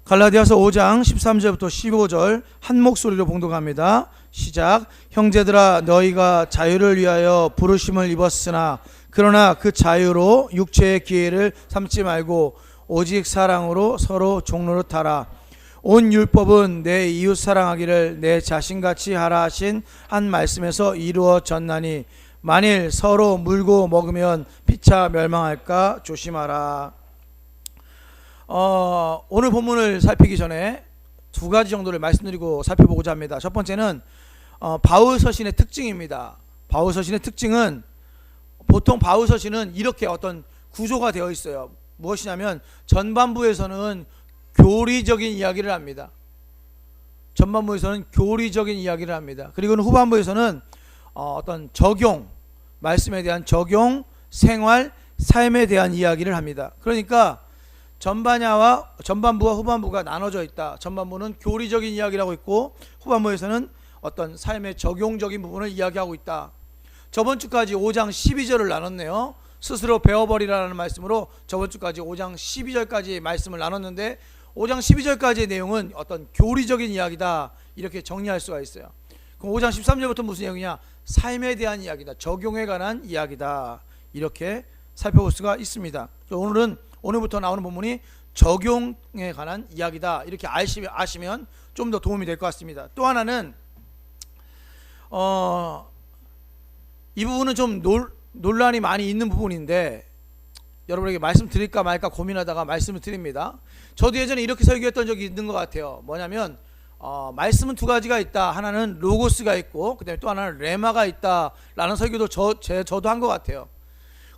갈라디아서 5장 13절부터 15절 한 목소리로 봉독합니다. 시작. 형제들아 너희가 자유를 위하여 부르심을 입었으나 그러나 그 자유로 육체의 기회를 삼지 말고 오직 사랑으로 서로 종노릇 하라. 온 율법은 내 이웃 사랑하기를 내 자신같이 하라 하신 한 말씀에서 이루어졌나니 만일 서로 물고 먹으면 피차 멸망할까 조심하라. 오늘 본문을 살피기 전에 두 가지 정도를 말씀드리고 살펴보고자 합니다. 첫 번째는 바울 서신의 특징입니다. 바울 서신의 특징은 보통 바울 서신은 이렇게 어떤 구조가 되어 있어요. 무엇이냐면 전반부에서는 교리적인 이야기를 합니다. 전반부에서는 교리적인 이야기를 합니다. 그리고는 후반부에서는 어떤 적용, 말씀에 대한 적용, 생활, 삶에 대한 이야기를 합니다. 그러니까 전반부와 후반부가 나눠져 있다. 전반부는 교리적인 이야기를 하고 있고 후반부에서는 어떤 삶의 적용적인 부분을 이야기하고 있다. 저번 주까지 5장 12절을 나눴네요. 스스로 배워버리라는 말씀으로 저번 주까지 5장 12절까지 말씀을 나눴는데 5장 12절까지의 내용은 어떤 교리적인 이야기다, 이렇게 정리할 수가 있어요. 그럼 5장 13절부터 무슨 내용이냐? 삶에 대한 이야기다, 적용에 관한 이야기다, 이렇게 살펴볼 수가 있습니다. 오늘부터 나오는 본문이 적용에 관한 이야기다, 이렇게 아시면 좀 더 도움이 될 것 같습니다. 또 하나는 이 부분은 좀 논란이 많이 있는 부분인데 여러분에게 말씀드릴까 말까 고민하다가 말씀을 드립니다. 저도 예전에 이렇게 설교했던 적이 있는 것 같아요. 뭐냐면 말씀은 두 가지가 있다. 하나는 로고스가 있고 그 다음에 또 하나는 레마가 있다 라는 설교도 저도 한 것 같아요.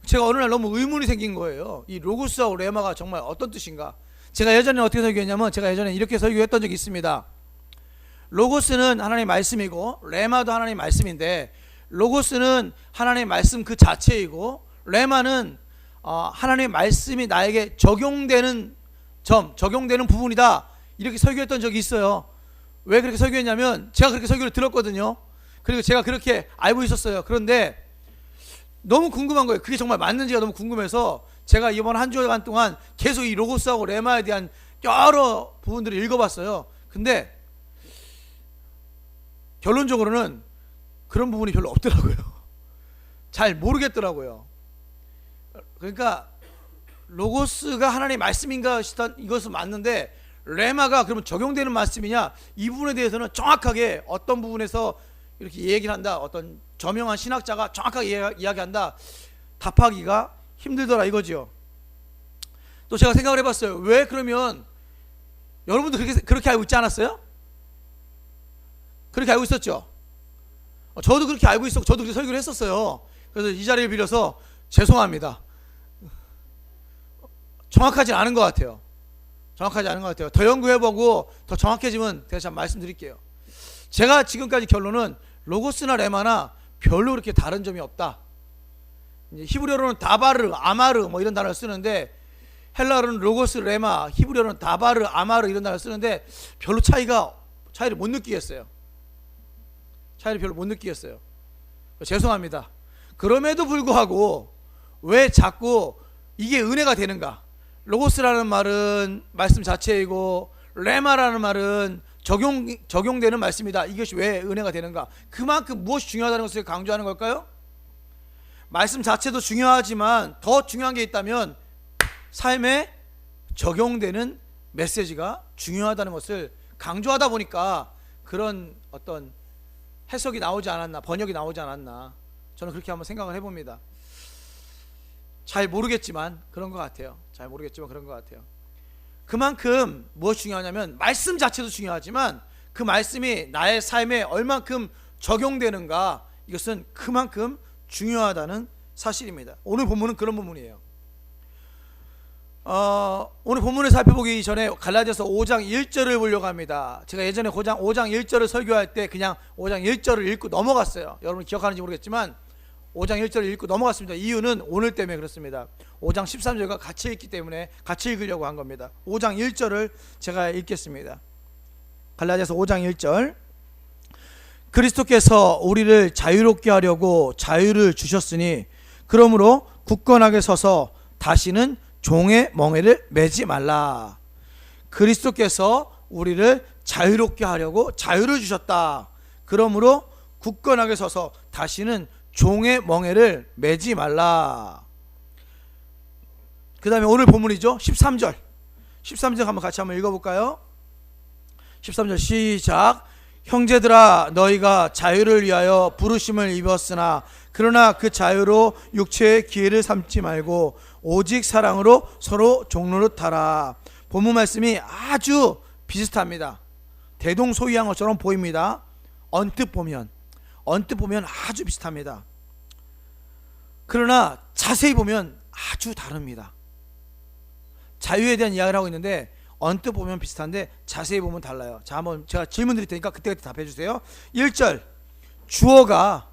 제가 어느 날 너무 의문이 생긴 거예요. 이 로고스하고 레마가 정말 어떤 뜻인가. 제가 예전에 어떻게 설교했냐면 제가 예전에 이렇게 설교했던 적이 있습니다. 로고스는 하나님의 말씀이고 레마도 하나님의 말씀인데 로고스는 하나님의 말씀 그 자체이고 레마는 하나님의 말씀이 나에게 적용되는 부분이다, 이렇게 설교했던 적이 있어요. 왜 그렇게 설교했냐면 제가 그렇게 설교를 들었거든요. 그리고 제가 그렇게 알고 있었어요. 그런데 너무 궁금한 거예요. 그게 정말 맞는지가 너무 궁금해서 제가 이번 한 주간 동안 계속 이 로고스하고 레마에 대한 여러 부분들을 읽어봤어요. 근데 결론적으로는 그런 부분이 별로 없더라고요. 잘 모르겠더라고요. 그러니까 로고스가 하나님의 말씀인가 싶던 이것은 맞는데 레마가 그러면 적용되는 말씀이냐, 이 부분에 대해서는 정확하게 어떤 부분에서 이렇게 얘기를 한다, 어떤 저명한 신학자가 정확하게 이야기한다, 답하기가 힘들더라 이거지요. 또 제가 생각을 해봤어요. 왜 그러면 여러분도 그렇게 알고 있지 않았어요? 그렇게 알고 있었죠? 저도 그렇게 알고 있었고 저도 그렇게 설교를 했었어요. 그래서 이 자리를 빌어서 죄송합니다. 정확하지 않은 것 같아요. 더 연구해보고 더 정확해지면 제가 참 말씀드릴게요. 제가 지금까지 결론은 로고스나 레마나 별로 그렇게 다른 점이 없다. 히브리어로는 다바르, 아마르 뭐 이런 단어를 쓰는데 헬라어로는 로고스, 레마, 히브리어로는 다바르, 아마르 이런 단어를 쓰는데 별로 차이를 못 느끼겠어요. 죄송합니다. 그럼에도 불구하고 왜 자꾸 이게 은혜가 되는가? 로고스라는 말은 말씀 자체이고 레마라는 말은 적용되는 말씀이다. 이것이 왜 은혜가 되는가? 그만큼 무엇이 중요하다는 것을 강조하는 걸까요? 말씀 자체도 중요하지만 더 중요한 게 있다면 삶에 적용되는 메시지가 중요하다는 것을 강조하다 보니까 그런 어떤 해석이 나오지 않았나, 번역이 나오지 않았나, 저는 그렇게 한번 생각을 해봅니다. 잘 모르겠지만 그런 것 같아요. 그만큼 무엇이 중요하냐면 말씀 자체도 중요하지만 그 말씀이 나의 삶에 얼만큼 적용되는가, 이것은 그만큼 중요하다는 사실입니다. 오늘 본문은 그런 본문이에요. 오늘 본문을 살펴보기 전에 갈라디아서 5장 1절을 보려고 합니다. 제가 예전에 5장 1절을 설교할 때 그냥 5장 1절을 읽고 넘어갔어요. 여러분 기억하는지 모르겠지만 5장 1절을 읽고 넘어갔습니다. 이유는 오늘 때문에 그렇습니다. 5장 13절과 같이 읽기 때문에 같이 읽으려고 한 겁니다. 5장 1절을 제가 읽겠습니다. 갈라디아서 5장 1절. 그리스도께서 우리를 자유롭게 하려고 자유를 주셨으니 그러므로 굳건하게 서서 다시는 종의 멍에를 매지 말라. 그리스도께서 우리를 자유롭게 하려고 자유를 주셨다. 그러므로 굳건하게 서서 다시는 종의 멍에를 매지 말라. 그 다음에 오늘 본문이죠. 13절 한번 같이 한번 읽어볼까요? 13절 시작. 형제들아 너희가 자유를 위하여 부르심을 입었으나 그러나 그 자유로 육체의 기회를 삼지 말고 오직 사랑으로 서로 종노릇하라. 본문 말씀이 아주 비슷합니다. 대동소이한 것처럼 보입니다. 언뜻 보면 아주 비슷합니다. 그러나 자세히 보면 아주 다릅니다. 자유에 대한 이야기를 하고 있는데 언뜻 보면 비슷한데 자세히 보면 달라요. 자, 한번 제가 질문 드릴 테니까 그때 답해 주세요. 1절 주어가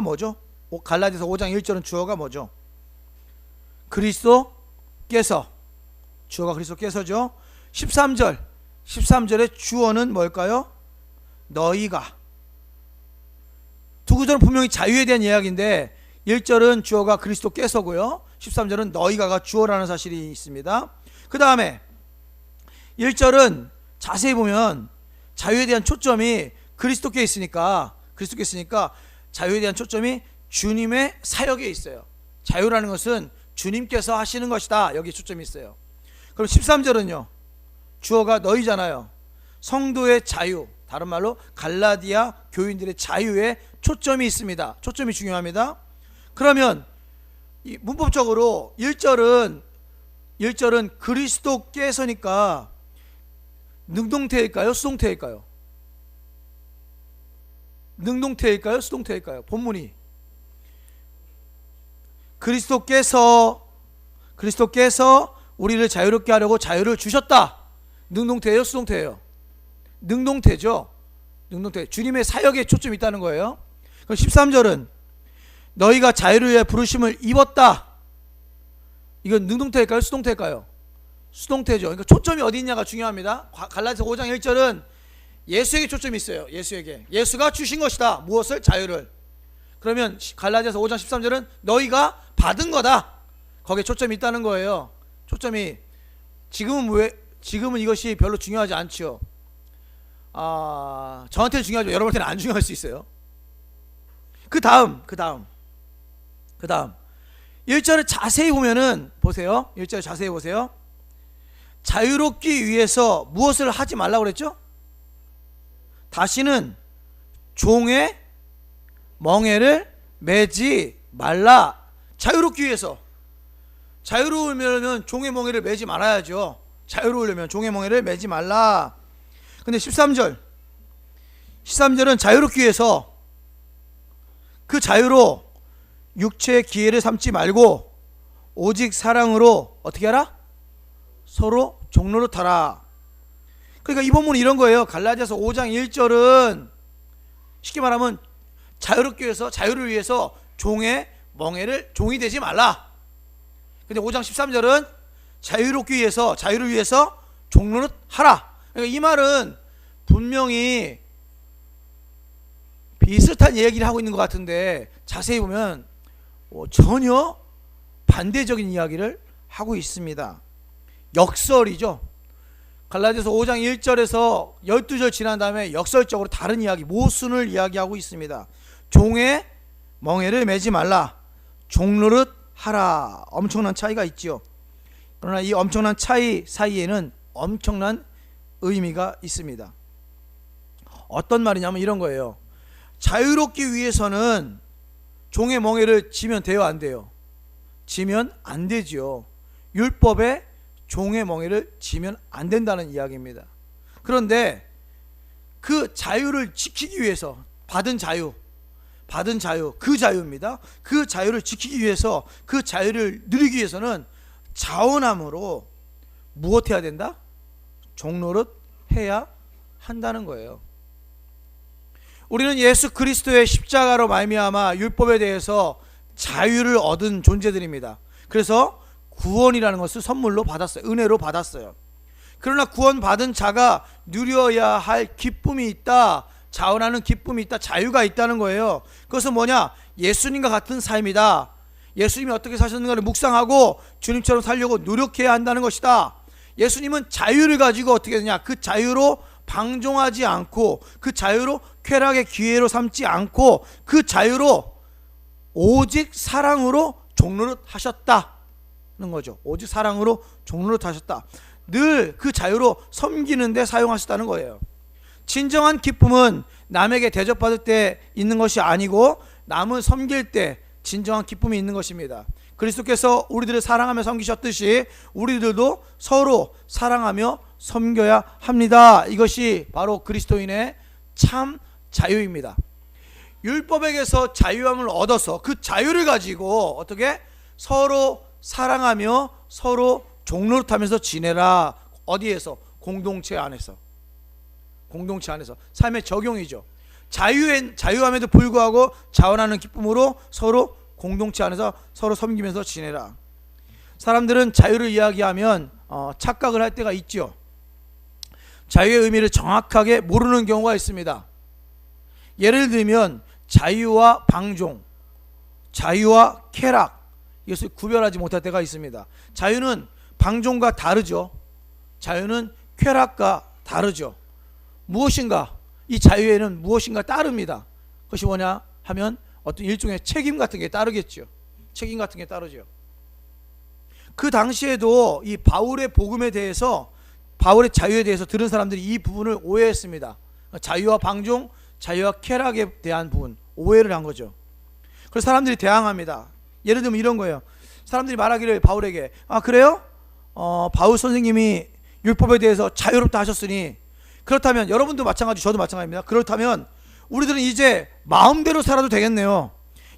뭐죠? 갈라디아서 5장 1절은 주어가 뭐죠? 그리스도께서. 주어가 그리스도께서죠. 13절의 주어는 뭘까요? 너희가. 두 구절은 분명히 자유에 대한 이야기인데 1절은 주어가 그리스도께서고요. 13절은 너희가가 주어라는 사실이 있습니다. 그 다음에 1절은 자세히 보면 자유에 대한 초점이 그리스도께 있으니까 자유에 대한 초점이 주님의 사역에 있어요. 자유라는 것은 주님께서 하시는 것이다. 여기 초점이 있어요. 그럼 13절은요. 주어가 너희잖아요. 성도의 자유, 다른 말로 갈라디아 교인들의 자유에 초점이 있습니다. 초점이 중요합니다. 그러면 이 문법적으로 1절은 그리스도께서니까 능동태일까요? 수동태일까요? 능동태일까요? 수동태일까요? 본문이 그리스도께서 우리를 자유롭게 하려고 자유를 주셨다. 능동태예요? 수동태예요? 능동태죠. 능동태. 주님의 사역에 초점이 있다는 거예요. 그럼 13절은 너희가 자유를 위해 부르심을 입었다. 이건 능동태일까요? 수동태일까요? 수동태죠. 그러니까 초점이 어디 있냐가 중요합니다. 갈라디아서 5장 1절은 예수에게 초점이 있어요. 예수가 주신 것이다. 무엇을? 자유를. 그러면 갈라디아서 5장 13절은 너희가 받은 거다. 거기에 초점이 있다는 거예요. 초점이 지금은 이것이 별로 중요하지 않죠. 저한테는 중요하죠. 여러분한테는 안 중요할 수 있어요. 그 다음 1절을 자세히 보면은 보세요. 1절 자세히 보세요. 자유롭기 위해서 무엇을 하지 말라고 그랬죠? 다시는 종의 멍에를 매지 말라. 자유롭기 위해서. 자유로우려면 종의 멍에를 매지 말아야죠. 자유로우려면 종의 멍에를 매지 말라. 근데 13절은 자유롭기 위해서 그 자유로 육체의 기회를 삼지 말고 오직 사랑으로 어떻게 하라? 서로 종노릇하라. 그러니까 이 본문은 이런 거예요. 갈라디아서 5장 1절은 쉽게 말하면 자유롭기 위해서, 자유를 위해서 종의 멍에를 종이 되지 말라. 근데 5장 13절은 자유를 위해서 종노릇하라. 그러니까 이 말은 분명히 비슷한 얘기를 하고 있는 것 같은데 자세히 보면 전혀 반대적인 이야기를 하고 있습니다. 역설이죠. 갈라디아서 5장 1절에서 12절 지난 다음에 역설적으로 다른 이야기, 모순을 이야기하고 있습니다. 종의 멍에를 매지 말라. 종노릇 하라. 엄청난 차이가 있죠. 그러나 이 엄청난 차이 사이에는 엄청난 의미가 있습니다. 어떤 말이냐면 이런 거예요. 자유롭기 위해서는 종의 멍에를 지면 돼요, 안 돼요? 지면 안 되지요. 율법에 종의 멍에를 지면 안 된다는 이야기입니다. 그런데 그 자유를 지키기 위해서 받은 자유, 그 자유입니다. 그 자유를 지키기 위해서, 그 자유를 누리기 위해서는 자원함으로 무엇 해야 된다? 종노릇 해야 한다는 거예요. 우리는 예수 그리스도의 십자가로 말미암아 율법에 대해서 자유를 얻은 존재들입니다. 그래서 구원이라는 것을 선물로 받았어요. 은혜로 받았어요. 그러나 구원받은 자가 누려야 할 기쁨이 있다. 자원하는 기쁨이 있다. 자유가 있다는 거예요. 그것은 뭐냐? 예수님과 같은 삶이다. 예수님이 어떻게 사셨는가를 묵상하고 주님처럼 살려고 노력해야 한다는 것이다. 예수님은 자유를 가지고 어떻게 되냐, 그 자유로 방종하지 않고, 그 자유로 쾌락의 기회로 삼지 않고, 그 자유로 오직 사랑으로 종로릇 하셨다는 거죠. 오직 사랑으로 종로릇 하셨다. 늘 그 자유로 섬기는 데 사용하셨다는 거예요. 진정한 기쁨은 남에게 대접받을 때 있는 것이 아니고 남을 섬길 때 진정한 기쁨이 있는 것입니다. 그리스도께서 우리들을 사랑하며 섬기셨듯이 우리들도 서로 사랑하며 섬겨야 합니다. 이것이 바로 그리스도인의 참 자유입니다. 율법에게서 자유함을 얻어서 그 자유를 가지고 어떻게 서로 사랑하며 서로 종노릇하면서 지내라. 어디에서? 공동체 안에서. 공동체 안에서 삶의 적용이죠. 자유함에도 불구하고 자원하는 기쁨으로 서로 공동체 안에서 서로 섬기면서 지내라. 사람들은 자유를 이야기하면 착각을 할 때가 있죠. 자유의 의미를 정확하게 모르는 경우가 있습니다. 예를 들면 자유와 방종, 자유와 쾌락, 이것을 구별하지 못할 때가 있습니다. 자유는 방종과 다르죠. 자유는 쾌락과 다르죠. 무엇인가, 이 자유에는 무엇인가 따릅니다. 그것이 뭐냐 하면 어떤 일종의 책임 같은 게 따르겠죠. 책임 같은 게 따르죠. 그 당시에도 이 바울의 복음에 대해서, 바울의 자유에 대해서 들은 사람들이 이 부분을 오해했습니다. 자유와 방종, 자유와 쾌락에 대한 부분, 오해를 한 거죠. 그래서 사람들이 대항합니다. 예를 들면 이런 거예요. 사람들이 말하기를 바울에게, 아 그래요? 바울 선생님이 율법에 대해서 자유롭다 하셨으니, 그렇다면 여러분도 마찬가지, 저도 마찬가지입니다. 그렇다면 우리들은 이제 마음대로 살아도 되겠네요.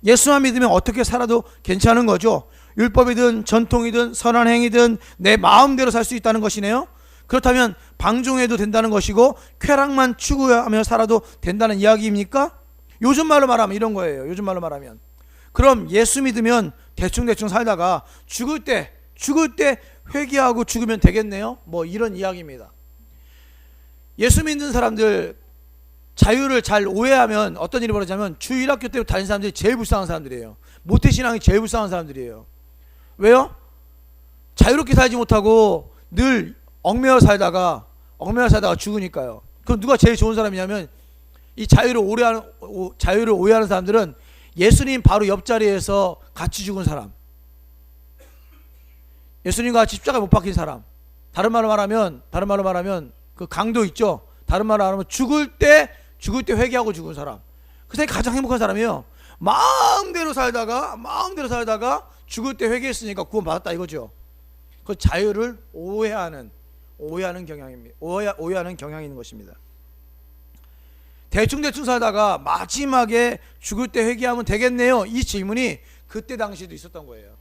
예수만 믿으면 어떻게 살아도 괜찮은 거죠. 율법이든 전통이든 선한 행위든 내 마음대로 살 수 있다는 것이네요. 그렇다면 방종해도 된다는 것이고 쾌락만 추구하며 살아도 된다는 이야기입니까? 요즘 말로 말하면 이런 거예요. 요즘 말로 말하면, 그럼 예수 믿으면 대충 살다가 죽을 때 회개하고 죽으면 되겠네요. 뭐 이런 이야기입니다. 예수 믿는 사람들 자유를 잘 오해하면 어떤 일이 벌어지냐면, 주일학교 때부터 다니는 사람들이 제일 불쌍한 사람들이에요. 모태신앙이 제일 불쌍한 사람들이에요. 왜요? 자유롭게 살지 못하고 늘 얽매여 살다가 죽으니까요. 그럼 누가 제일 좋은 사람이냐면, 이 자유를 오해하는 사람들은 예수님 바로 옆자리에서 같이 죽은 사람, 예수님과 같이 십자가에 못 박힌 사람, 다른 말로 말하면 그 강도 있죠. 다른 말로 말하면 죽을 때 회개하고 죽은 사람, 그 사람이 가장 행복한 사람이에요. 마음대로 살다가 죽을 때 회개했으니까 구원 받았다 이거죠. 그 자유를 오해하는 경향입니다. 오해하는 경향이 있는 것입니다. 대충 살다가 마지막에 죽을 때 회개하면 되겠네요. 이 질문이 그때 당시에도 있었던 거예요.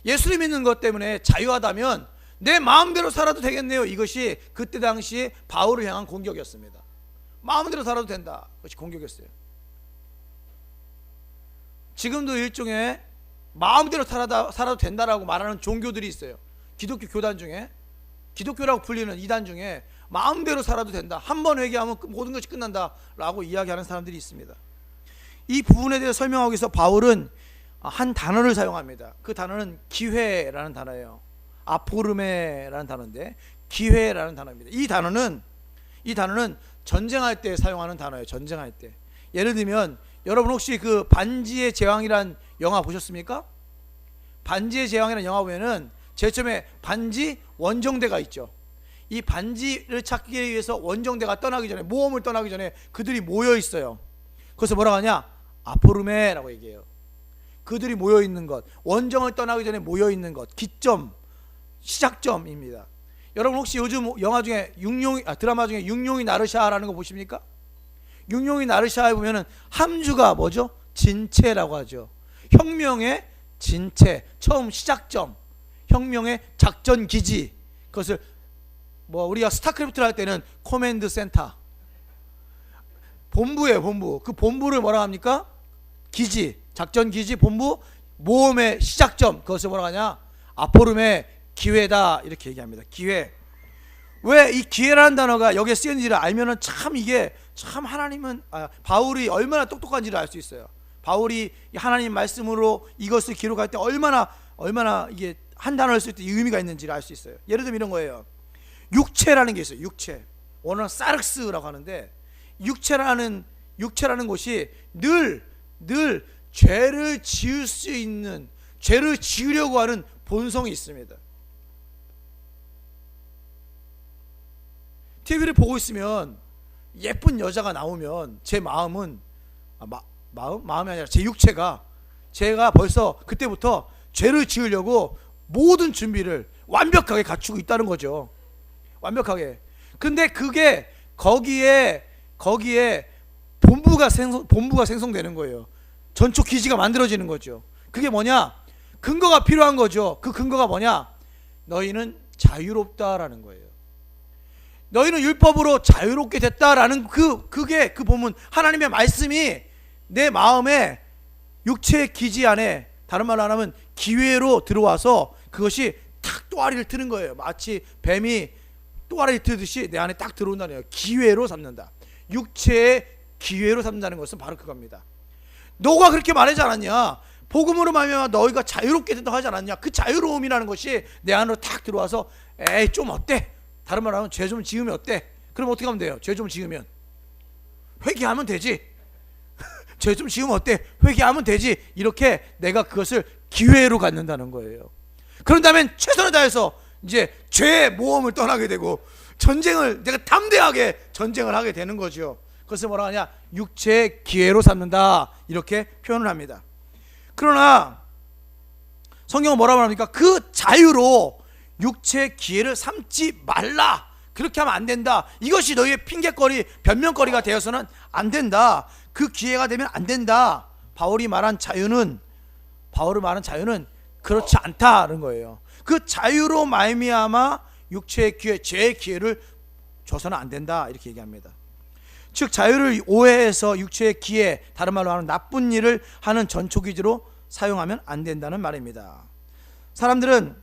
예수를 믿는 것 때문에 자유하다면 내 마음대로 살아도 되겠네요. 이것이 그때 당시 바울을 향한 공격이었습니다. 마음대로 살아도 된다. 그것이 공격이었어요. 지금도 일종의 마음대로 살아도 된다라고 말하는 종교들이 있어요. 기독교 교단 중에, 기독교라고 불리는 이단 중에 마음대로 살아도 된다, 한 번 회개하면 모든 것이 끝난다라고 이야기하는 사람들이 있습니다. 이 부분에 대해서 설명하기 위해서 바울은 한 단어를 사용합니다. 그 단어는 기회라는 단어예요. 아포르메라는 단어인데 기회라는 단어입니다. 이 단어는 전쟁할 때 사용하는 단어예요. 전쟁할 때. 예를 들면 여러분 혹시 그 반지의 제왕이란 영화 보셨습니까? 반지의 제왕이라는 영화 보면은 제일 처음에 반지 원정대가 있죠. 이 반지를 찾기 위해서 원정대가 떠나기 전에, 모험을 떠나기 전에 그들이 모여 있어요. 그래서 뭐라고 하냐? 아포르메라고 얘기해요. 그들이 모여 있는 것, 원정을 떠나기 전에 모여 있는 것, 기점, 시작점입니다. 여러분 혹시 요즘 영화 중에 드라마 중에 육룡이 나르샤라는 거 보십니까? 육룡이 나르샤에 보면은 함주가 뭐죠? 진체라고 하죠. 혁명의 진체, 처음 시작점, 혁명의 작전 기지. 그것을 뭐 우리가 스타크래프트를 할 때는 코맨드 센터, 본부예요. 본부. 그 본부를 뭐라 합니까? 기지, 작전 기지, 본부, 모험의 시작점. 그것을 뭐라 하냐? 아포름의 기회다, 이렇게 얘기합니다. 기회. 왜 이 기회라는 단어가 여기에 쓰였는지를 알면은 참 하나님은 바울이 얼마나 똑똑한지를 알 수 있어요. 바울이 하나님 말씀으로 이것을 기록할 때 얼마나 이게 한 단어를 쓸 때 이 의미가 있는지를 알 수 있어요. 예를 들면 이런 거예요. 육체라는 게 있어요. 육체. 원어는 사르스라고 하는데 육체라는 것이 늘 죄를 지을 수 있는, 죄를 지으려고 하는 본성이 있습니다. TV를 보고 있으면 예쁜 여자가 나오면 제 마음은 마음이 아니라 제 육체가, 제가 벌써 그때부터 죄를 지으려고 모든 준비를 완벽하게 갖추고 있다는 거죠. 완벽하게. 근데 그게 거기에 본부가 생성되는 거예요. 전초 기지가 만들어지는 거죠. 그게 뭐냐? 근거가 필요한 거죠. 그 근거가 뭐냐? 너희는 자유롭다라는 거예요. 너희는 율법으로 자유롭게 됐다라는 그게 그 본문, 하나님의 말씀이 내 마음에, 육체의 기지 안에, 다른 말로 하면 기회로 들어와서 그것이 탁 또아리를 트는 거예요. 마치 뱀이 또아리를 트듯이 내 안에 딱 들어온다는 거예요. 기회로 삼는다. 육체의 기회로 삼는다는 것은 바로 그겁니다. 너가 그렇게 말하지 않았냐? 복음으로 말미암아 너희가 자유롭게 된다고 하지 않았냐? 그 자유로움이라는 것이 내 안으로 탁 들어와서 에이 좀 어때? 다른 말로 하면 죄 좀 지으면 어때? 그럼 어떻게 하면 돼요? 죄 좀 지으면 회개하면 되지. 죄 좀 지으면 어때? 회개하면 되지. 이렇게 내가 그것을 기회로 갖는다는 거예요. 그런 다음에 최선을 다해서 이제 죄의 모험을 떠나게 되고 전쟁을, 내가 담대하게 전쟁을 하게 되는 거죠. 그것을 뭐라 하냐? 육체의 기회로 삼는다, 이렇게 표현을 합니다. 그러나 성경은 뭐라고 합니까? 그 자유로 육체의 기회를 삼지 말라, 그렇게 하면 안 된다. 이것이 너희의 핑계거리, 변명거리가 되어서는 안 된다. 그 기회가 되면 안 된다. 바울이 말한 자유는 그렇지 않다는 거예요. 그 자유로 말미암아 육체의 기회, 죄의 기회를 줘서는 안 된다, 이렇게 얘기합니다. 즉 자유를 오해해서 육체의 기회, 다른 말로 하는 나쁜 일을 하는 전초기지로 사용하면 안 된다는 말입니다. 사람들은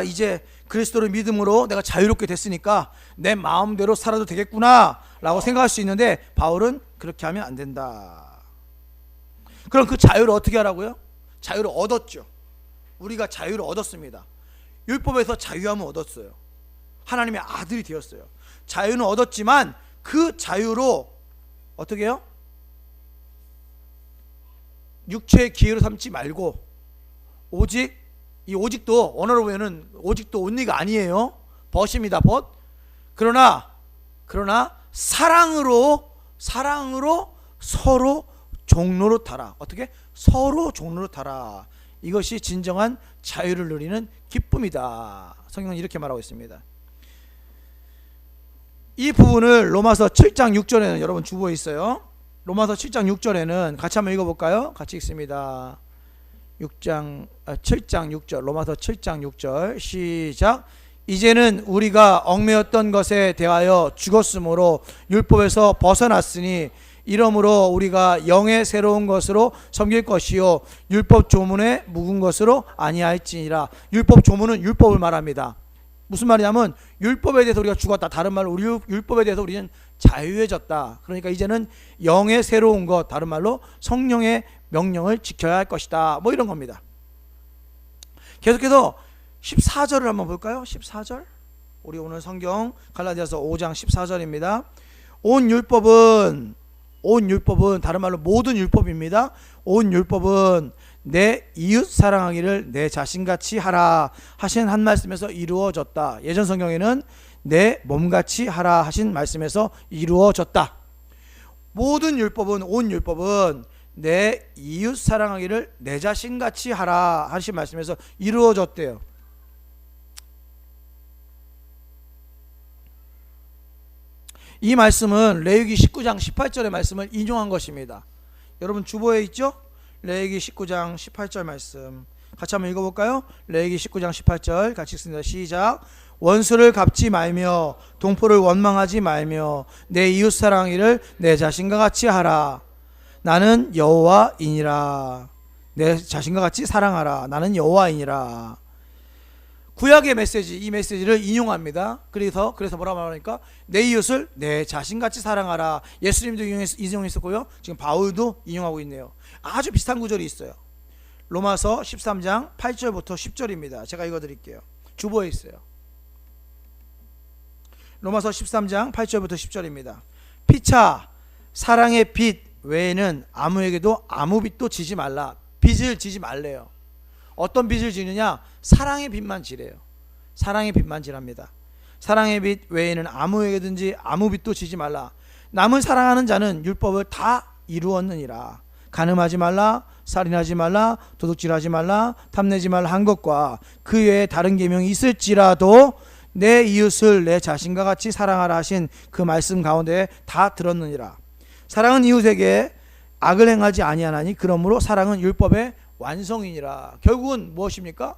이제 그리스도를 믿음으로 내가 자유롭게 됐으니까 내 마음대로 살아도 되겠구나 라고 생각할 수 있는데, 바울은 그렇게 하면 안 된다. 그럼 그 자유를 어떻게 하라고요? 자유를 얻었죠. 우리가 자유를 얻었습니다. 율법에서 자유함을 얻었어요. 하나님의 아들이 되었어요. 자유는 얻었지만 그 자유로 어떻게 해요? 육체의 기회로 삼지 말고, 오직, 이 오직도 언어로 보면은 오직도 온리가 아니에요. 벗입니다. 벗. 그러나 사랑으로 서로 종로로 타라. 어떻게? 서로 종로로 타라. 이것이 진정한 자유를 누리는 기쁨이다. 성경은 이렇게 말하고 있습니다. 이 부분을 로마서 7장 6절에는 여러분 주보에 있어요. 로마서 7장 6절에는 같이 한번 읽어볼까요? 같이 읽습니다. 7장 6절, 로마서 7장 6절 시작. 이제는 우리가 얽매였던 것에 대하여 죽었으므로 율법에서 벗어났으니 이러므로 우리가 영의 새로운 것으로 섬길 것이요 율법 조문에 묵은 것으로 아니할지니라. 율법 조문은 율법을 말합니다. 무슨 말이냐면 율법에 대해서 우리가 죽었다. 다른 말로 율법에 대해서 우리는 자유해졌다. 그러니까 이제는 영의 새로운 것, 다른 말로 성령의 명령을 지켜야 할 것이다. 뭐 이런 겁니다. 계속해서 14절을 한번 볼까요? 14절. 우리 오늘 성경 갈라디아서 5장 14절입니다. 온 율법은 다른 말로 모든 율법입니다. 온 율법은 내 이웃 사랑하기를 내 자신같이 하라 하신 한 말씀에서 이루어졌다. 예전 성경에는 내 몸같이 하라 하신 말씀에서 이루어졌다. 모든 율법은, 온 율법은 내 이웃 사랑하기를 내 자신같이 하라 하신 말씀에서 이루어졌대요. 이 말씀은 레위기 19장 18절의 말씀을 인용한 것입니다. 여러분 주보에 있죠? 레위기 19장 18절 말씀 같이 한번 읽어볼까요? 레위기 19장 18절 같이 읽습니다. 시작. 원수를 갚지 말며 동포를 원망하지 말며 내 이웃 사랑하기를 내 자신과 같이 하라. 나는 여호와이니라. 내 자신과 같이 사랑하라. 나는 여호와이니라. 구약의 메시지, 이 메시지를 인용합니다. 그래서 뭐라고 말하니까 내 이웃을 내 자신같이 사랑하라. 예수님도 인용했었고요. 지금 바울도 인용하고 있네요. 아주 비슷한 구절이 있어요. 로마서 13장 8절부터 10절입니다. 제가 읽어드릴게요. 주보에 있어요. 로마서 13장 8절부터 10절입니다. 피차 사랑의 빚 외에는 아무에게도 아무 빚도 지지 말라. 빚을 지지 말래요. 어떤 빚을 지느냐? 사랑의 빚만 지래요. 사랑의 빚만 지랍니다. 사랑의 빚 외에는 아무에게든지 아무 빚도 지지 말라. 남을 사랑하는 자는 율법을 다 이루었느니라. 간음하지 말라, 살인하지 말라, 도둑질하지 말라, 탐내지 말라 한 것과 그 외에 다른 계명이 있을지라도 내 이웃을 내 자신과 같이 사랑하라 하신 그 말씀 가운데 다 들었느니라. 사랑은 이웃에게 악을 행하지 아니하나니 그러므로 사랑은 율법의 완성이니라. 결국은 무엇입니까?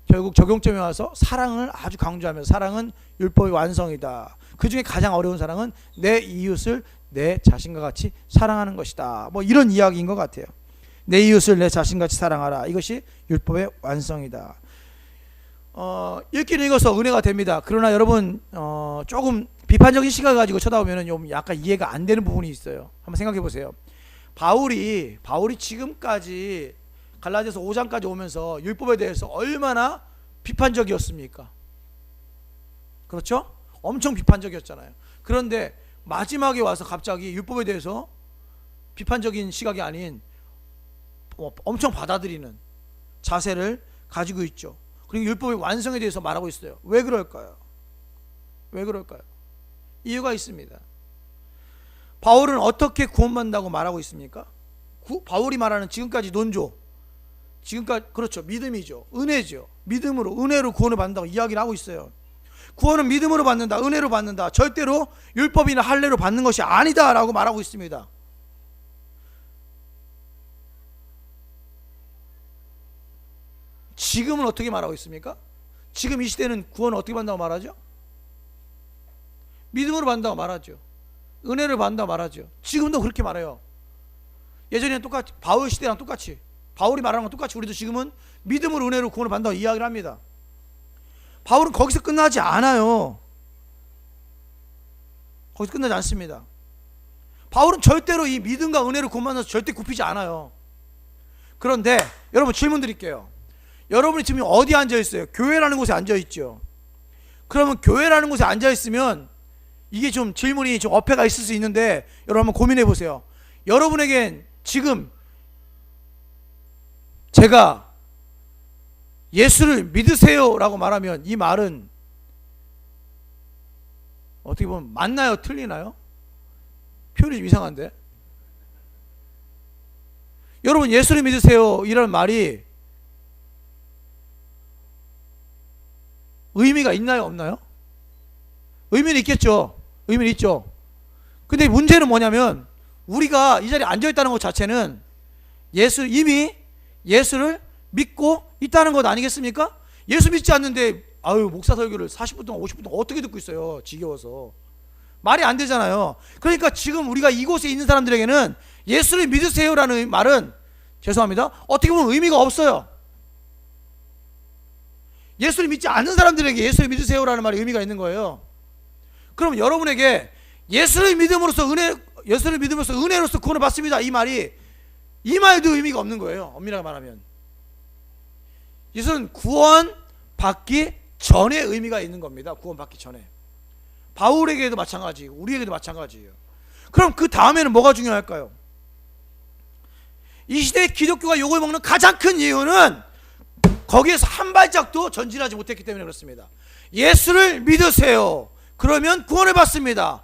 결국 적용점에 와서 사랑을 아주 강조하면서 사랑은 율법의 완성이다. 그 중에 가장 어려운 사랑은 내 이웃을 내 자신과 같이 사랑하는 것이다. 뭐 이런 이야기인 것 같아요. 내 이웃을 내 자신같이 사랑하라. 이것이 율법의 완성이다. 읽기는 읽어서 은혜가 됩니다. 그러나 여러분 조금 비판적인 시각을 가지고 쳐다보면 좀 약간 이해가 안 되는 부분이 있어요. 한번 생각해 보세요. 바울이 지금까지 갈라디아서 5장까지 오면서 율법에 대해서 얼마나 비판적이었습니까? 그렇죠? 엄청 비판적이었잖아요. 그런데 마지막에 와서 갑자기 율법에 대해서 비판적인 시각이 아닌 엄청 받아들이는 자세를 가지고 있죠. 그리고 율법의 완성에 대해서 말하고 있어요. 왜 그럴까요? 왜 그럴까요? 이유가 있습니다. 바울은 어떻게 구원받는다고 말하고 있습니까? 바울이 말하는 지금까지 논조, 지금까지 그렇죠, 믿음이죠, 은혜죠. 믿음으로, 은혜로 구원을 받는다고 이야기를 하고 있어요. 구원은 믿음으로 받는다, 은혜로 받는다, 절대로 율법이나 할례로 받는 것이 아니다 라고 말하고 있습니다. 지금은 어떻게 말하고 있습니까? 지금 이 시대는 구원을 어떻게 받는다고 말하죠? 믿음으로 받는다고 말하죠. 은혜를 받는다고 말하죠. 지금도 그렇게 말해요. 예전에는 똑같이, 바울 시대랑 똑같이, 바울이 말하는 건 똑같이 우리도 지금은 믿음으로 은혜로 구원을 받는다고 이야기를 합니다. 바울은 거기서 끝나지 않아요. 거기서 끝나지 않습니다. 바울은 절대로 이 믿음과 은혜로 구원받아서 절대 굽히지 않아요. 그런데 여러분 질문 드릴게요. 여러분이 지금 어디 앉아 있어요? 교회라는 곳에 앉아 있죠. 그러면 교회라는 곳에 앉아 있으면 이게 좀 질문이 좀 어폐가 있을 수 있는데 여러분 한번 고민해 보세요. 여러분에겐 지금 제가 예수를 믿으세요 라고 말하면 이 말은 어떻게 보면 맞나요? 틀리나요? 표현이 좀 이상한데. 여러분 예수를 믿으세요 이런 말이 의미가 있나요? 없나요? 의미는 있겠죠. 의미는 있죠. 근데 문제는 뭐냐면 우리가 이 자리에 앉아있다는 것 자체는 이미 예수를 믿고 있다는 것 아니겠습니까? 예수 믿지 않는데 목사 설교를 40분 동안 50분 동안 어떻게 듣고 있어요? 지겨워서. 말이 안 되잖아요. 그러니까 지금 우리가 이곳에 있는 사람들에게는 예수를 믿으세요라는 말은 죄송합니다, 어떻게 보면 의미가 없어요. 예수를 믿지 않는 사람들에게 예수를 믿으세요라는 말이 의미가 있는 거예요. 그럼 여러분에게 예수를 믿음으로써 은혜로서 구원을 받습니다 이 말도 의미가 없는 거예요. 엄밀하게 말하면 이것은 구원 받기 전에 의미가 있는 겁니다. 구원 받기 전에. 바울에게도 마찬가지고 우리에게도 마찬가지예요. 그럼 그 다음에는 뭐가 중요할까요? 이 시대의 기독교가 욕을 먹는 가장 큰 이유는 거기에서 한 발짝도 전진하지 못했기 때문에 그렇습니다. 예수를 믿으세요. 그러면 구원을 받습니다.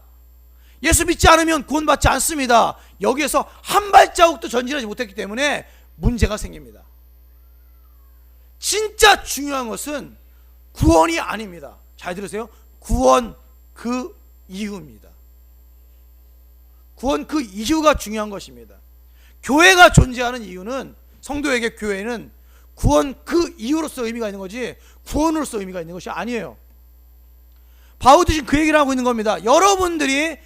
예수 믿지 않으면 구원받지 않습니다. 여기에서 한 발자국도 전진하지 못했기 때문에 문제가 생깁니다. 진짜 중요한 것은 구원이 아닙니다. 잘 들으세요. 구원 그 이유입니다. 구원 그 이유가 중요한 것입니다. 교회가 존재하는 이유는, 성도에게 교회는 구원 그 이유로서 의미가 있는 거지 구원으로서 의미가 있는 것이 아니에요. 바울도 지금 그 얘기를 하고 있는 겁니다. 여러분들이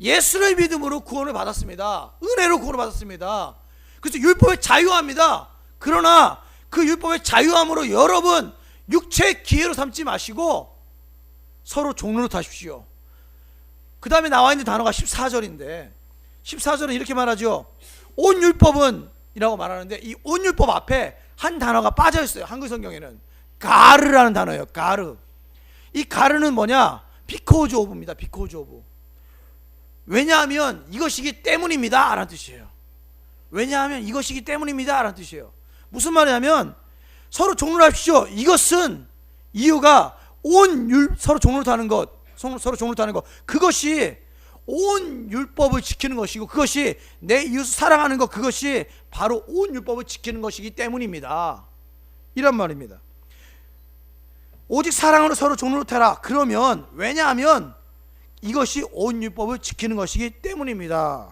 예수를 믿음으로 구원을 받았습니다. 은혜로 구원을 받았습니다. 그래서 율법에 자유합니다. 그러나 그 율법의 자유함으로 여러분 육체의 기회로 삼지 마시고 서로 종로로 타십시오. 그 다음에 나와 있는 단어가 14절인데 14절은 이렇게 말하죠. 온 율법은 이라고 말하는데 이 온 율법 앞에 한 단어가 빠져 있어요. 한글 성경에는 가르라는 단어예요. 가르. 이 가르는 뭐냐? 비코즈 오브입니다. 비코즈 오브. 왜냐하면 이것이기 때문입니다 라는 뜻이에요. 왜냐하면 이것이기 때문입니다 라는 뜻이에요. 무슨 말이냐면 서로 종로하십시오. 이것은 이유가 서로 종로하는 것, 서로 종로하는 것, 그것이 온 율법을 지키는 것이고, 그것이 내 이웃을 사랑하는 것, 그것이 바로 온 율법을 지키는 것이기 때문입니다. 이란 말입니다. 오직 사랑으로 서로 종로하라. 그러면 왜냐하면 이것이 온 율법을 지키는 것이기 때문입니다.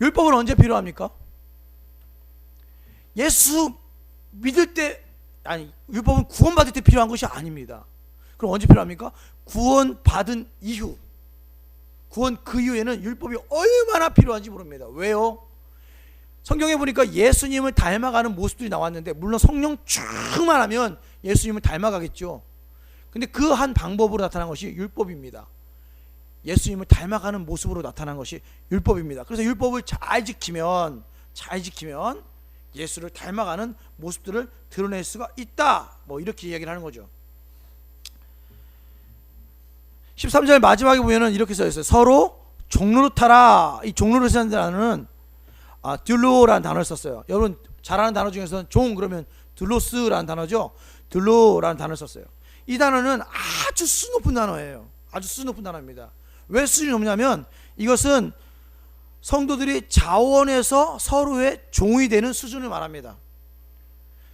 율법은 언제 필요합니까? 예수 믿을 때, 아니, 율법은 구원받을 때 필요한 것이 아닙니다. 그럼 언제 필요합니까? 구원받은 이후, 구원 그 이후에는 율법이 얼마나 필요한지 모릅니다. 왜요? 성경에 보니까 예수님을 닮아가는 모습들이 나왔는데, 물론 성령 충만하면 예수님을 닮아가겠죠. 근데 그 한 방법으로 나타난 것이 율법입니다. 예수님을 닮아가는 모습으로 나타난 것이 율법입니다. 그래서 율법을 잘 지키면 예수를 닮아가는 모습들을 드러낼 수가 있다, 뭐 이렇게 이야기를 하는 거죠. 13절 마지막에 보면은 이렇게 써 있어요. 서로 종노릇하라. 이 종노릇이라는 단어는 듀로라는 단어를 썼어요. 여러분 잘 아는 단어 중에서는 종 그러면 둘로스라는 단어죠. 둘로라는 단어를 썼어요. 이 단어는 아주 수 높은 단어예요. 아주 수 높은 단어입니다. 왜 수준이 높냐면 이것은 성도들이 자원해서 서로의 종이 되는 수준을 말합니다.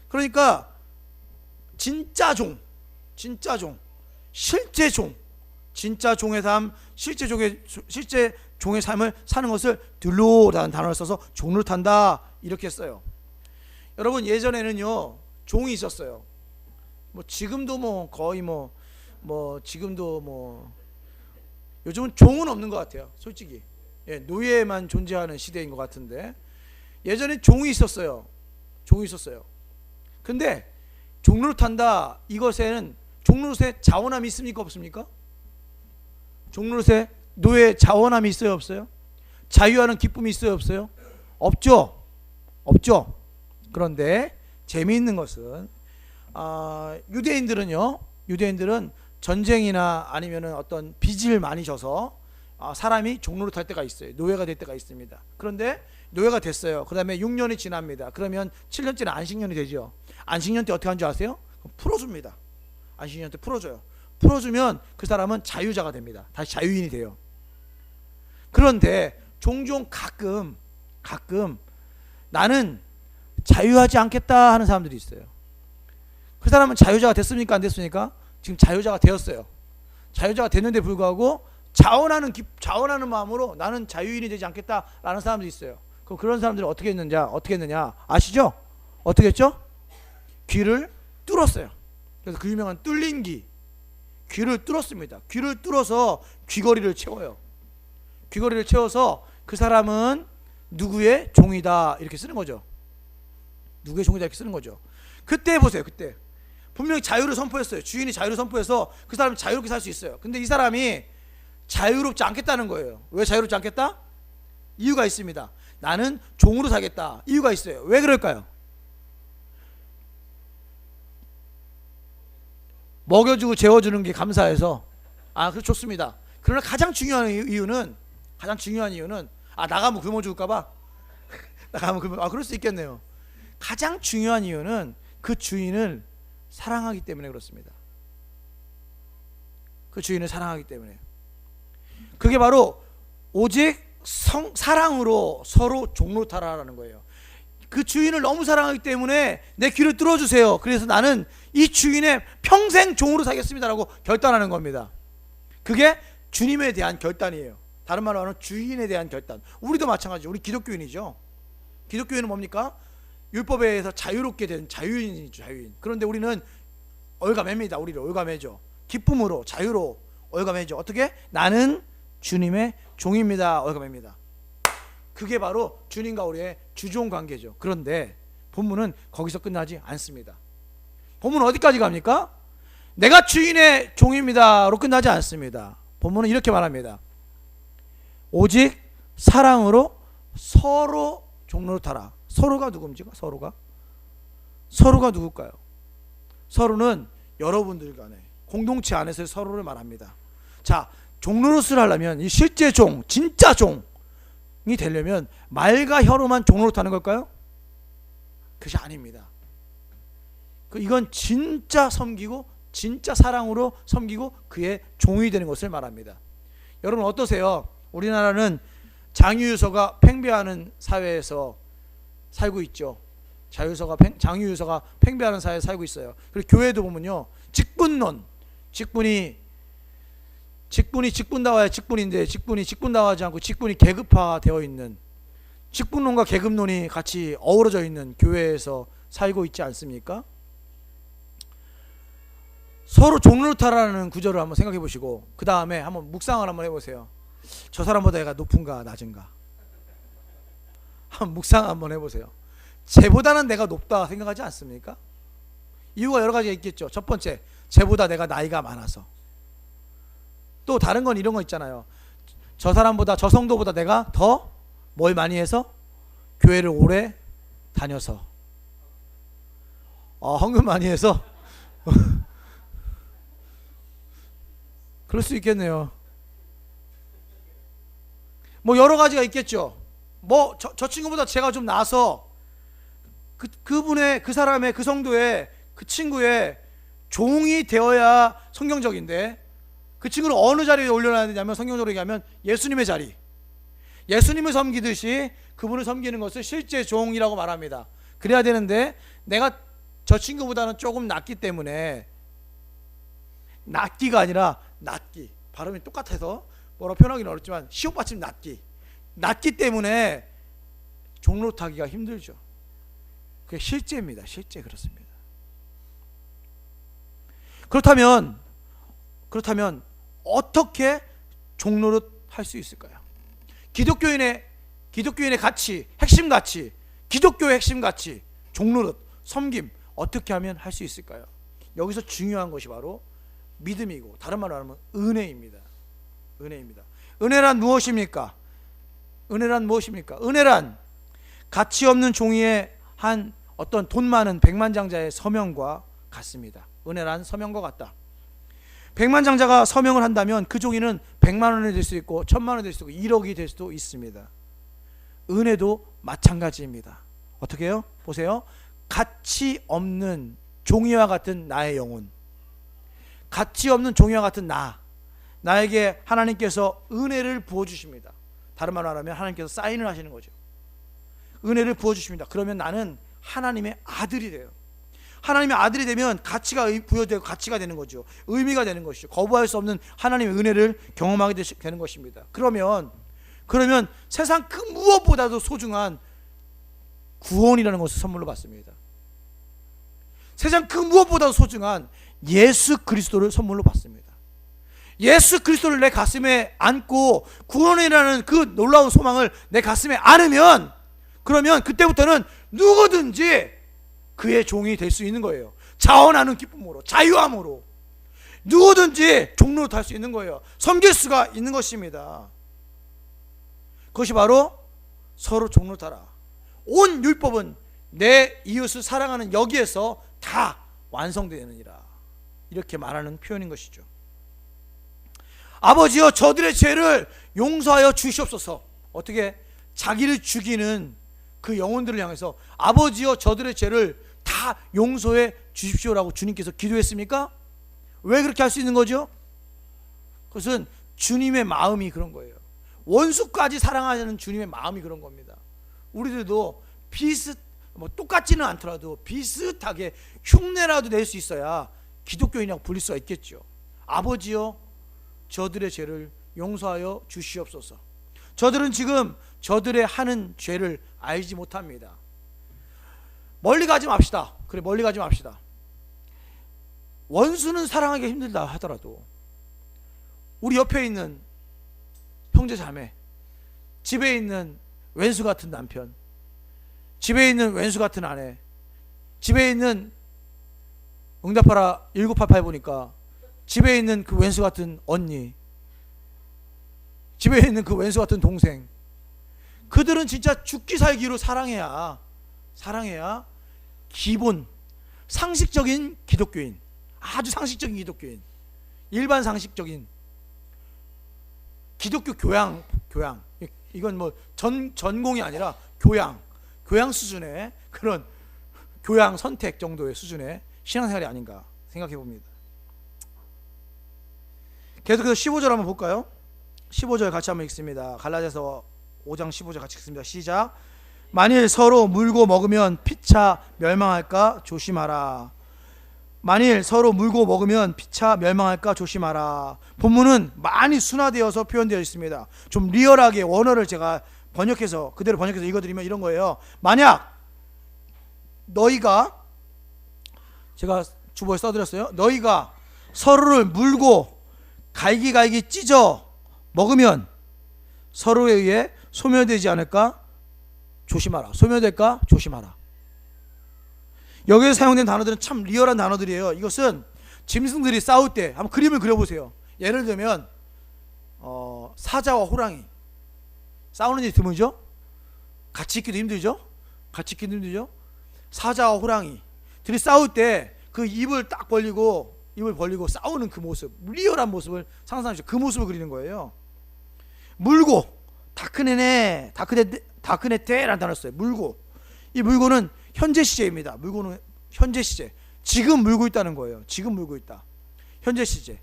그러니까 진짜 종, 실제 종, 진짜 종의 삶, 실제 종의 삶을 사는 것을 딜로라는 단어를 써서 종을 탄다 이렇게 써요. 여러분 예전에는요 종이 있었어요. 뭐 지금도 뭐 거의 지금도 요즘은 종은 없는 것 같아요. 솔직히 노예만 존재하는 시대인 것 같은데, 예전에 종이 있었어요. 근데 종노릇한다, 이것에는 종노릇에 자원함이 있습니까 없습니까? 종노릇에 노예 자원함이 있어요 없어요? 자유하는 기쁨이 있어요 없어요? 없죠. 그런데 재미있는 것은 유대인들은 전쟁이나 아니면은 어떤 빚을 많이 져서 사람이 종노릇할 때가 있어요. 노예가 될 때가 있습니다. 그런데 노예가 됐어요. 그 다음에 6년이 지납니다. 그러면 7년째는 안식년이 되죠. 안식년 때 어떻게 하는 줄 아세요? 풀어줍니다. 안식년 때 풀어줘요. 풀어주면 그 사람은 자유자가 됩니다. 다시 자유인이 돼요. 그런데 종종 가끔 나는 자유하지 않겠다 하는 사람들이 있어요. 그 사람은 자유자가 됐습니까 안 됐습니까? 지금 자유자가 되었어요. 자유자가 됐는데 불구하고 자원하는 마음으로 나는 자유인이 되지 않겠다라는 사람들이 있어요. 그럼 그런 사람들은 어떻게 했느냐 아시죠? 어떻게 했죠? 귀를 뚫었어요. 그래서 그 유명한 뚫린 귀를 뚫었습니다. 귀를 뚫어서 귀걸이를 채워요. 귀걸이를 채워서 그 사람은 누구의 종이다 이렇게 쓰는 거죠. 누구의 종이다 이렇게 쓰는 거죠. 그때 보세요. 그때 분명히 자유를 선포했어요. 주인이 자유를 선포해서 그 사람이 자유롭게 살 수 있어요. 근데 이 사람이 자유롭지 않겠다는 거예요. 왜 자유롭지 않겠다? 이유가 있습니다. 나는 종으로 살겠다. 이유가 있어요. 왜 그럴까요? 먹여주고 재워주는 게 감사해서. 그거 좋습니다. 그러나 가장 중요한 이유는 나가면 굶어 죽을까봐. 그럴 수 있겠네요. 가장 중요한 이유는 그 주인을 사랑하기 때문에 그렇습니다. 그 주인을 사랑하기 때문에. 그게 바로 오직 사랑으로 서로 종노릇하라라는 거예요. 그 주인을 너무 사랑하기 때문에 내 귀를 뚫어주세요. 그래서 나는 이 주인의 평생 종으로 살겠습니다라고 결단하는 겁니다. 그게 주님에 대한 결단이에요. 다른 말로 하면 주인에 대한 결단. 우리도 마찬가지죠. 우리 기독교인이죠. 기독교인은 뭡니까? 율법에 의해서 자유롭게 된 자유인이죠. 자유인. 그런데 우리는 올가맵니다. 우리를 올가매죠. 기쁨으로 자유로 올가매죠. 어떻게? 나는 주님의 종입니다. 올가맵니다. 그게 바로 주님과 우리의 주종 관계죠. 그런데 본문은 거기서 끝나지 않습니다. 본문은 어디까지 갑니까? 내가 주인의 종입니다로 끝나지 않습니다. 본문은 이렇게 말합니다. 오직 사랑으로 서로 종노릇하라. 서로가 누굽니까? 서로가 누굴까요? 서로는 여러분들 간에 공동체 안에서 서로를 말합니다. 자, 종노릇을 하려면 이 실제 종, 진짜 종이 되려면 말과 혀로만 종노릇하는 걸까요? 그것이 아닙니다. 이건 진짜 섬기고 진짜 사랑으로 섬기고 그의 종이 되는 것을 말합니다. 여러분 어떠세요? 우리나라는 장유유서가 팽배하는 사회에서 살고 있죠. 장유유서가 팽배하는 사회에 살고 있어요. 그리고 교회도 보면요, 직분론, 직분이 직분다워야 직분인데 직분다워하지 않고 직분이 계급화되어 있는, 직분론과 계급론이 같이 어우러져 있는 교회에서 살고 있지 않습니까? 서로 종노릇하라는 구절을 한번 생각해 보시고 그 다음에 한번 묵상을 한번 해보세요. 저 사람보다 내가 높은가 낮은가 한번 묵상 한번 해보세요. 쟤보다는 내가 높다 생각하지 않습니까? 이유가 여러 가지가 있겠죠. 첫 번째, 쟤보다 내가 나이가 많아서. 또 다른 건 이런 거 있잖아요. 저 사람보다, 저 성도보다 내가 더 뭘 많이 해서? 교회를 오래 다녀서, 헌금 많이 해서 그럴 수 있겠네요. 뭐 여러 가지가 있겠죠. 뭐 저 친구보다 제가 좀 나아서 그분의, 그 사람의, 그 성도의, 그 친구의 종이 되어야 성경적인데, 그 친구를 어느 자리에 올려놔야 되냐면 성경적으로 얘기하면 예수님의 자리, 예수님을 섬기듯이 그분을 섬기는 것을 실제 종이라고 말합니다. 그래야 되는데 내가 저 친구보다는 조금 낫기 때문에, 낫기가 아니라 낫기, 발음이 똑같아서 뭐라 표현하기는 어렵지만 시옷받침 낫기 때문에 종노릇하기가 힘들죠. 그게 실제입니다. 실제 그렇습니다. 그렇다면 어떻게 종노릇 할 수 있을까요? 기독교인의 가치, 핵심 가치, 기독교의 핵심 가치, 종노릇, 섬김, 어떻게 하면 할 수 있을까요? 여기서 중요한 것이 바로 믿음이고, 다른 말로 하면 은혜입니다. 은혜란 무엇입니까? 은혜란 가치 없는 종이의 한 어떤 돈 많은 백만장자의 서명과 같습니다. 은혜란 서명과 같다. 백만장자가 서명을 한다면 그 종이는 100만 원이 될 수 있고 1000만 원이 될 수 있고 1억이 될 수도 있습니다. 은혜도 마찬가지입니다. 어떻게 해요? 보세요. 가치 없는 종이와 같은 나의 영혼, 가치 없는 종이와 같은 나에게 하나님께서 은혜를 부어주십니다. 다른 말로 하면 하나님께서 사인을 하시는 거죠. 은혜를 부어주십니다. 그러면 나는 하나님의 아들이 돼요. 하나님의 아들이 되면 가치가 부여되고 가치가 되는 거죠. 의미가 되는 것이죠. 거부할 수 없는 하나님의 은혜를 경험하게 되는 것입니다. 그러면 세상 그 무엇보다도 소중한 구원이라는 것을 선물로 받습니다. 세상 그 무엇보다도 소중한 예수 그리스도를 선물로 받습니다. 예수 그리스도를 내 가슴에 안고 구원이라는 그 놀라운 소망을 내 가슴에 안으면, 그러면 그때부터는 누구든지 그의 종이 될 수 있는 거예요. 자원하는 기쁨으로, 자유함으로 누구든지 종로를 탈 수 있는 거예요. 섬길 수가 있는 것입니다. 그것이 바로 서로 종로를 타라. 온 율법은 내 이웃을 사랑하는 여기에서 다 완성되느니라, 이렇게 말하는 표현인 것이죠. 아버지여 저들의 죄를 용서하여 주시옵소서. 어떻게? 자기를 죽이는 그 영혼들을 향해서 아버지여 저들의 죄를 다 용서해 주십시오라고 주님께서 기도했습니까? 왜 그렇게 할 수 있는 거죠? 그것은 주님의 마음이 그런 거예요. 원수까지 사랑하는 주님의 마음이 그런 겁니다. 우리들도 똑같지는 않더라도 비슷하게 흉내라도 낼 수 있어야 기독교인이라고 불릴 수가 있겠죠. 아버지여 저들의 죄를 용서하여 주시옵소서. 저들은 지금 저들의 하는 죄를 알지 못합니다. 멀리 가지 맙시다. 멀리 가지 맙시다. 원수는 사랑하기 힘들다 하더라도 우리 옆에 있는 형제 자매, 집에 있는 왼수 같은 남편, 집에 있는 왼수 같은 아내, 집에 있는 응답하라 1988 보니까 집에 있는 그 왼수 같은 언니, 집에 있는 그 왼수 같은 동생, 그들은 진짜 죽기 살기로 사랑해야 기본 상식적인 기독교인, 아주 상식적인 기독교인, 일반 상식적인 기독교 교양 이건 뭐 전공이 아니라 교양 수준의 그런 교양 선택 정도의 수준의 신앙생활이 아닌가 생각해 봅니다. 계속해서 15절 한번 볼까요? 15절 같이 한번 읽습니다. 갈라디아서 5장 15절 같이 읽습니다. 시작. 만일 서로 물고 먹으면 피차 멸망할까 조심하라. 만일 서로 물고 먹으면 피차 멸망할까 조심하라. 본문은 많이 순화되어서 표현되어 있습니다. 좀 리얼하게 원어를 제가 그대로 번역해서 읽어드리면 이런 거예요. 만약 너희가, 제가 주보에 써드렸어요. 너희가 서로를 물고 갈기갈기 찢어 먹으면 서로에 의해 소멸되지 않을까 조심하라. 소멸될까 조심하라. 여기서 사용된 단어들은 참 리얼한 단어들이에요. 이것은 짐승들이 싸울 때 한번 그림을 그려보세요. 예를 들면 사자와 호랑이 싸우는 일이 드물죠? 같이 있기도 힘들죠? 사자와 호랑이들이 싸울 때 그 입을 벌리고 싸우는 그 모습, 리얼한 모습을 상상하시죠. 그 모습을 그리는 거예요. 물고, 다크네테라는 단어를 써요. 물고. 이 물고는 현재 시제입니다. 물고는 현재 시제. 지금 물고 있다는 거예요. 지금 물고 있다. 현재 시제.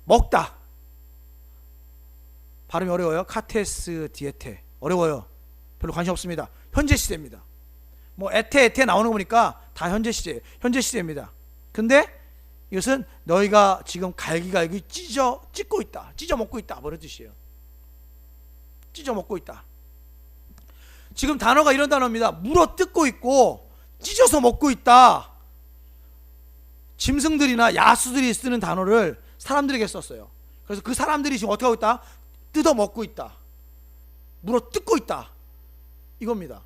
먹다. 발음이 어려워요. 카테스 디에테. 어려워요. 별로 관심 없습니다. 현재 시제입니다. 뭐 에테 나오는 거 보니까 다 현재 시제입니다. 근데 이것은 너희가 지금 갈기갈기 찢고 있다. 찢어 먹고 있다. 뭐 이런 뜻이에요. 찢어 먹고 있다. 지금 단어가 이런 단어입니다. 물어 뜯고 있고 찢어서 먹고 있다. 짐승들이나 야수들이 쓰는 단어를 사람들에게 썼어요. 그래서 그 사람들이 지금 어떻게 하고 있다? 뜯어 먹고 있다. 물어 뜯고 있다. 이겁니다.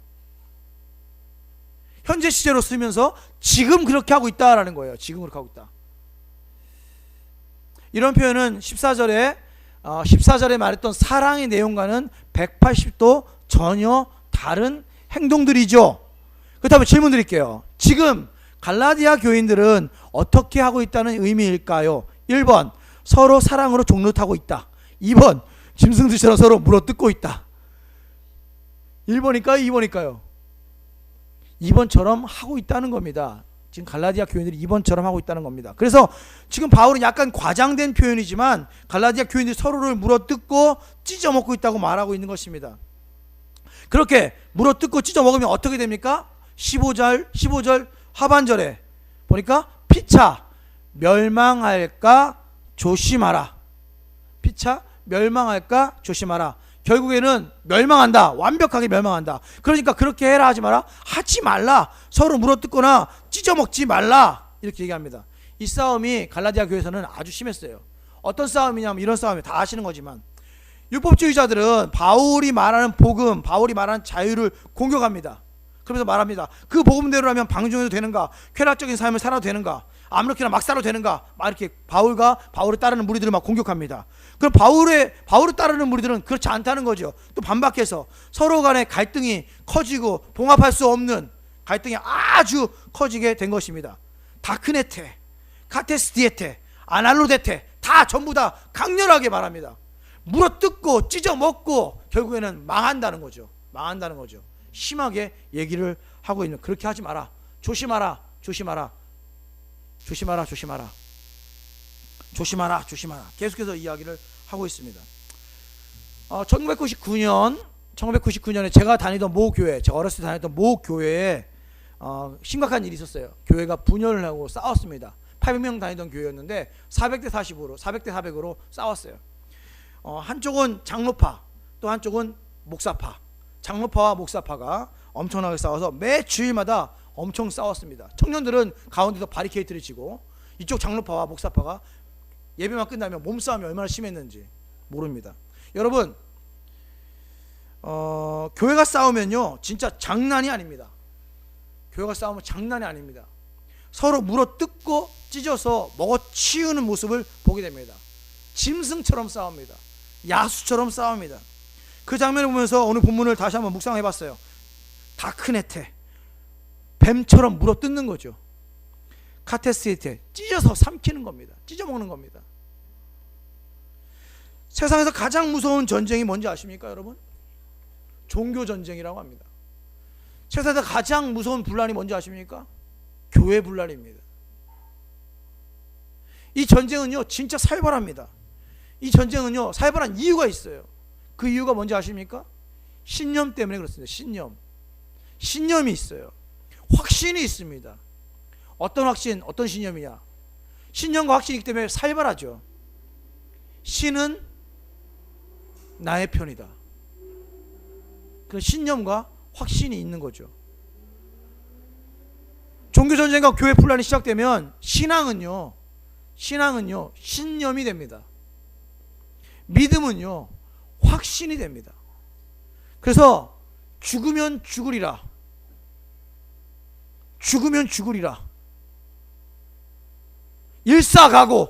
현재 시제로 쓰면서 지금 그렇게 하고 있다라는 거예요. 지금 그렇게 하고 있다. 이런 표현은 14절에 말했던 사랑의 내용과는 180도 전혀 다른 행동들이죠. 그렇다면 질문 드릴게요. 지금 갈라디아 교인들은 어떻게 하고 있다는 의미일까요? 1번 서로 사랑으로 종노릇하고 있다. 2번 짐승들처럼 서로 물어뜯고 있다. 1번일까요? 2번일까요? 2번처럼 하고 있다는 겁니다. 지금 갈라디아 교인들이 2번처럼 하고 있다는 겁니다. 그래서 지금 바울은 약간 과장된 표현이지만 갈라디아 교인들이 서로를 물어뜯고 찢어먹고 있다고 말하고 있는 것입니다. 그렇게 물어뜯고 찢어먹으면 어떻게 됩니까? 15절 하반절에 보니까 피차 멸망할까 조심하라. 피차 멸망할까 조심하라. 결국에는 멸망한다. 완벽하게 멸망한다. 그러니까 그렇게 해라 하지 마라. 하지 말라. 서로 물어뜯거나 찢어먹지 말라. 이렇게 얘기합니다. 이 싸움이 갈라디아 교회에서는 아주 심했어요. 어떤 싸움이냐면 이런 싸움이에요. 다 아시는 거지만 율법주의자들은 바울이 말하는 복음, 바울이 말하는 자유를 공격합니다. 그러면서 말합니다. 그 복음대로라면 방종해도 되는가? 쾌락적인 삶을 살아도 되는가? 아무렇게나 막 살아도 되는가? 막 이렇게 바울을 따르는 무리들을 막 공격합니다. 그럼 바울을 따르는 무리들은 그렇지 않다는 거죠. 또 반박해서 서로 간의 갈등이 커지고 봉합할 수 없는 갈등이 아주 커지게 된 것입니다. 다크네테, 카테스 디에테, 아날로데테 다 전부 다 강렬하게 말합니다. 물어뜯고 찢어먹고 결국에는 망한다는 거죠. 심하게 얘기를 하고 있는, 그렇게 하지 마라. 조심하라. 계속해서 이야기를 하고 있습니다. 1999년에 제가 다니던 모 교회, 제가 어렸을 때 다녔던 모 교회에 심각한 일이 있었어요. 교회가 분열을 하고 싸웠습니다. 800명 다니던 교회였는데 400대 400으로 싸웠어요. 한쪽은 장로파, 또 한쪽은 목사파. 장로파와 목사파가 엄청나게 싸워서 매 주일마다 엄청 싸웠습니다. 청년들은 가운데서 바리케이트를 치고 이쪽 장로파와 목사파가 예배만 끝나면 몸싸움이 얼마나 심했는지 모릅니다. 여러분, 교회가 싸우면요 진짜 장난이 아닙니다. 교회가 싸우면 장난이 아닙니다. 서로 물어뜯고 찢어서 먹어치우는 모습을 보게 됩니다. 짐승처럼 싸웁니다. 야수처럼 싸웁니다. 그 장면을 보면서 오늘 본문을 다시 한번 묵상해 봤어요. 다크네테, 뱀처럼 물어 뜯는 거죠. 카테스에테, 찢어서 삼키는 겁니다. 찢어 먹는 겁니다. 세상에서 가장 무서운 전쟁이 뭔지 아십니까, 여러분? 종교 전쟁이라고 합니다. 세상에서 가장 무서운 분란이 뭔지 아십니까? 교회 분란입니다. 이 전쟁은요, 진짜 살벌합니다. 이 전쟁은요, 살벌한 이유가 있어요. 그 이유가 뭔지 아십니까? 신념 때문에 그렇습니다. 신념이 있어요. 확신이 있습니다. 어떤 확신, 어떤 신념이냐? 신념과 확신이기 때문에 살벌하죠. 신은 나의 편이다. 그 신념과 확신이 있는 거죠. 종교전쟁과 교회 분란이 시작되면 신앙은요 신념이 됩니다. 믿음은요 확신이 됩니다. 그래서 죽으면 죽으리라, 죽으면 죽으리라, 일사각오,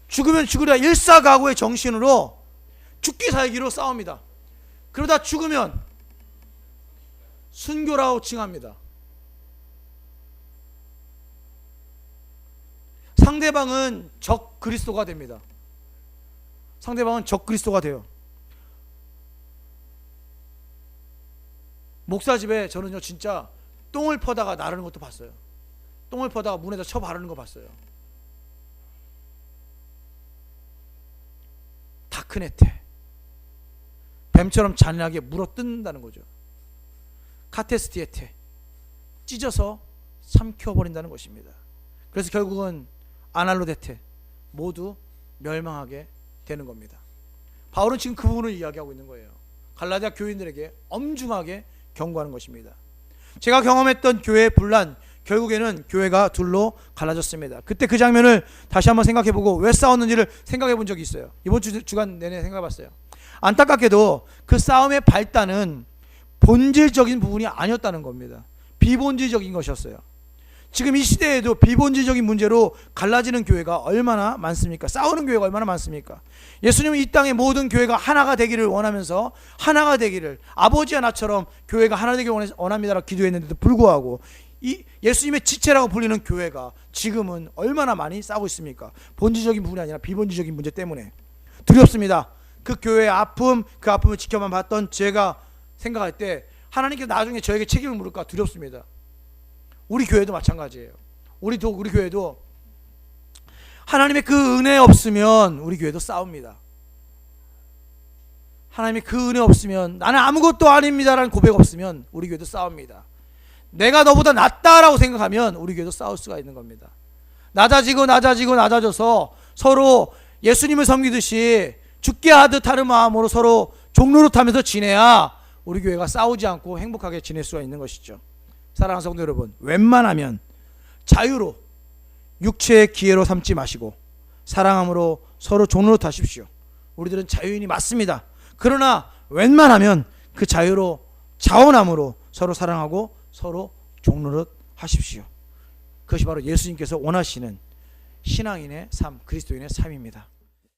죽으면 죽으리라 일사각오의 정신으로 죽기 살기로 싸웁니다. 그러다 죽으면 순교라고 칭합니다. 상대방은 적 그리스도가 됩니다. 상대방은 적 그리스도가 돼요. 목사 집에 저는요 진짜 똥을 퍼다가 나르는 것도 봤어요. 똥을 퍼다가 문에다 쳐 바르는 거 봤어요. 다크네테, 뱀처럼 잔인하게 물어 뜯는다는 거죠. 카테스티에테, 찢어서 삼켜버린다는 것입니다. 그래서 결국은 아날로데테, 모두 멸망하게 되는 겁니다. 바울은 지금 그 부분을 이야기하고 있는 거예요. 갈라디아 교인들에게 엄중하게 경고하는 것입니다. 제가 경험했던 교회의 분란, 결국에는 교회가 둘로 갈라졌습니다. 그때 그 장면을 다시 한번 생각해보고 왜 싸웠는지를 생각해본 적이 있어요. 이번 주간 내내 생각해봤어요. 안타깝게도 그 싸움의 발단은 본질적인 부분이 아니었다는 겁니다. 비본질적인 것이었어요. 지금 이 시대에도 비본질적인 문제로 갈라지는 교회가 얼마나 많습니까? 싸우는 교회가 얼마나 많습니까? 예수님은 이 땅의 모든 교회가 하나가 되기를 원하면서 하나가 되기를, 아버지와 나처럼 교회가 하나 되기를 원합니다라고 기도했는데도 불구하고 이 예수님의 지체라고 불리는 교회가 지금은 얼마나 많이 싸우고 있습니까? 본질적인 부분이 아니라 비본질적인 문제 때문에 두렵습니다. 그 교회의 아픔, 그 아픔을 지켜만 봤던 제가 생각할 때 하나님께서 나중에 저에게 책임을 물을까 두렵습니다. 우리 교회도 마찬가지예요. 우리 교회도 하나님의 그 은혜 없으면 우리 교회도 싸웁니다. 하나님의 그 은혜 없으면, 나는 아무것도 아닙니다라는 고백 없으면 우리 교회도 싸웁니다. 내가 너보다 낫다라고 생각하면 우리 교회도 싸울 수가 있는 겁니다. 낮아져서 서로 예수님을 섬기듯이 죽게 하듯 하는 마음으로 서로 종노릇하면서 지내야 우리 교회가 싸우지 않고 행복하게 지낼 수가 있는 것이죠. 사랑하는 성도 여러분, 웬만하면 자유로 육체의 기회로 삼지 마시고 사랑함으로 서로 종노릇하십시오. 우리들은 자유인이 맞습니다. 그러나 웬만하면 그 자유로 자원함으로 서로 사랑하고 서로 종노릇하십시오. 그것이 바로 예수님께서 원하시는 신앙인의 삶, 그리스도인의 삶입니다.